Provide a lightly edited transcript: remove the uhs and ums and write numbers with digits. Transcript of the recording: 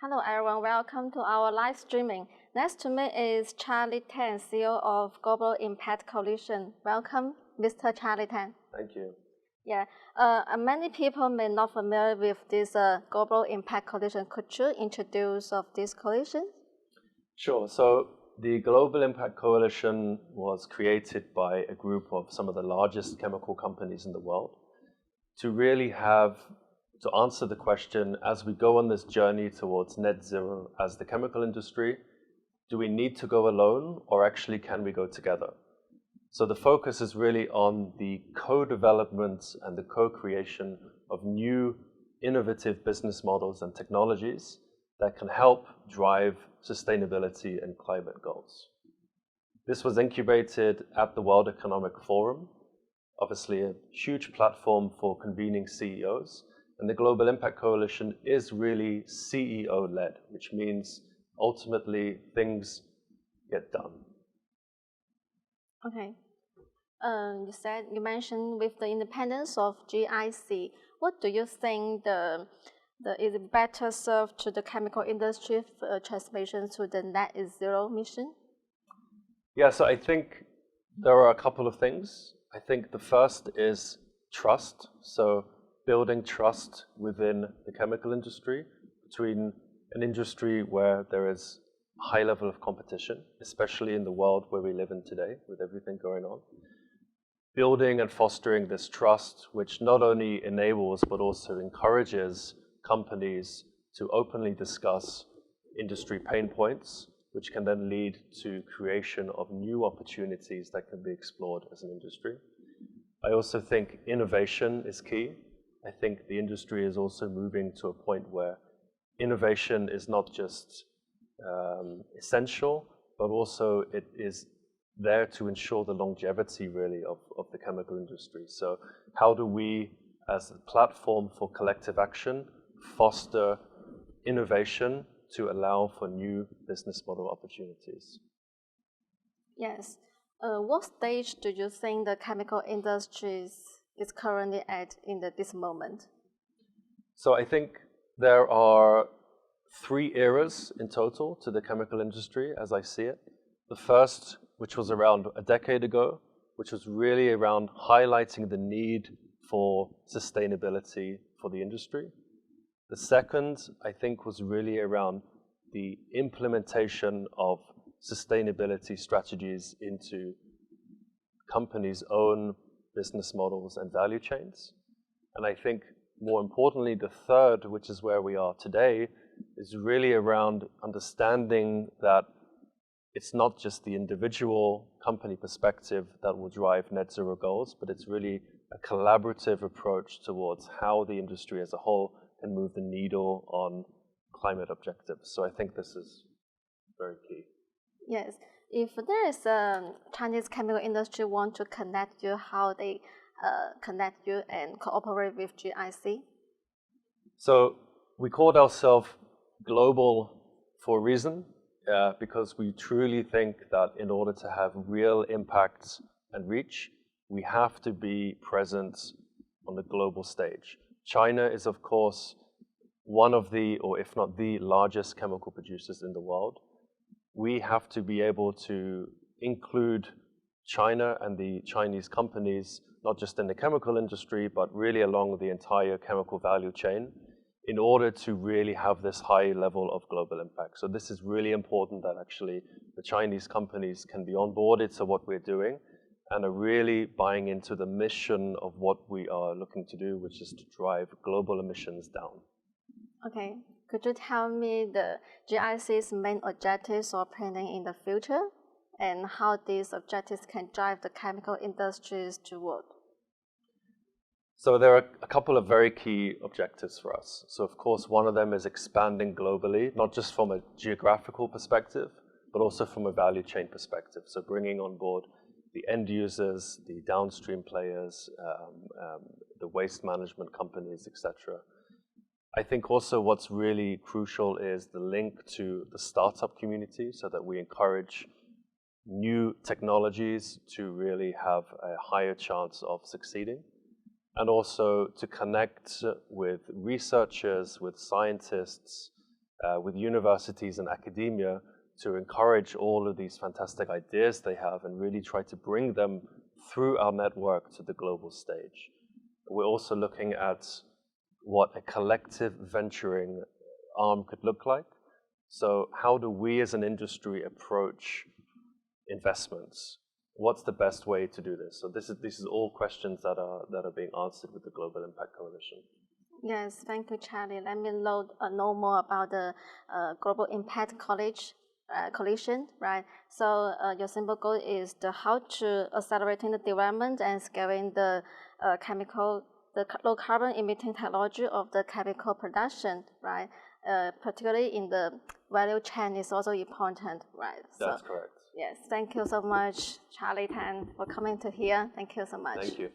Hello everyone, welcome to our live streaming. Next to me is Charlie Tan, CEO of Global Impact Coalition. Welcome, Mr. Charlie Tan. Thank you. Yeah, many people may not familiar with this Global Impact Coalition. Could you introduce of this coalition? Sure. So the Global Impact Coalition was created by a group of some of the largest chemical companies in the world to really to answer the question, as we go on this journey towards net zero as the chemical industry, do we need to go alone or actually can we go together? So the focus is really on the co-development and the co-creation of new innovative business models and technologies that can help drive sustainability and climate goals. This was incubated at the World Economic Forum, obviously a huge platform for convening CEOs. And the Global Impact Coalition is really CEO-led, which means ultimately things get done. Okay. You mentioned with the independence of GIC, what do you think is better served to the chemical industry transformation to the net zero mission? Yeah, so I think there are a couple of things. I think the first is trust. So building trust within the chemical industry, between an industry where there is a high level of competition, especially in the world where we live in today with everything going on. Building and fostering this trust, which not only enables but also encourages companies to openly discuss industry pain points, which can then lead to creation of new opportunities that can be explored as an industry. I also think innovation is key. I think the industry is also moving to a point where innovation is not just essential, but also it is there to ensure the longevity really of the chemical industry. So how do we, as a platform for collective action, foster innovation to allow for new business model opportunities? Yes. What stage do you think the chemical industry is currently at in this moment? So I think there are 3 eras in total to the chemical industry as I see it. The first, which was around a decade ago, which was really around highlighting the need for sustainability for the industry. The second, I think, was really around the implementation of sustainability strategies into companies' own business models and value chains. And I think more importantly, the third, which is where we are today, is really around understanding that it's not just the individual company perspective that will drive net zero goals, but it's really a collaborative approach towards how the industry as a whole can move the needle on climate objectives. So I think this is very key. Yes. If there is a Chinese chemical industry want to connect you, how they connect you and cooperate with GIC? So we called ourselves global for a reason, because we truly think that in order to have real impact and reach, we have to be present on the global stage. China is, of course, one of the, or if not the largest chemical producers in the world. We have to be able to include China and the Chinese companies, not just in the chemical industry, but really along the entire chemical value chain, in order to really have this high level of global impact. So this is really important that actually the Chinese companies can be onboarded to what we're doing and are really buying into the mission of what we are looking to do, which is to drive global emissions down. Okay. Could you tell me the GIC's main objectives or planning in the future and how these objectives can drive the chemical industries toward? So there are a couple of very key objectives for us. So of course, one of them is expanding globally, not just from a geographical perspective, but also from a value chain perspective. So bringing on board the end users, the downstream players, the waste management companies, etc. I think also what's really crucial is the link to the startup community so that we encourage new technologies to really have a higher chance of succeeding, and also to connect with researchers, with scientists, with universities and academia to encourage all of these fantastic ideas they have and really try to bring them through our network to the global stage. We're also looking at what a collective venturing arm could look like. So how do we as an industry approach investments? What's the best way to do this? So this is all questions that are being answered with the Global Impact Coalition. Yes, thank you, Charlie. Let me know more about the Global Impact Coalition, right? So your simple goal is how to accelerating the development and scaling the low carbon emitting technology of the chemical production, right? Particularly in the value chain is also important, right? That's correct. Yes, thank you so much, Charlie Tan, for coming to here. Thank you so much. Thank you.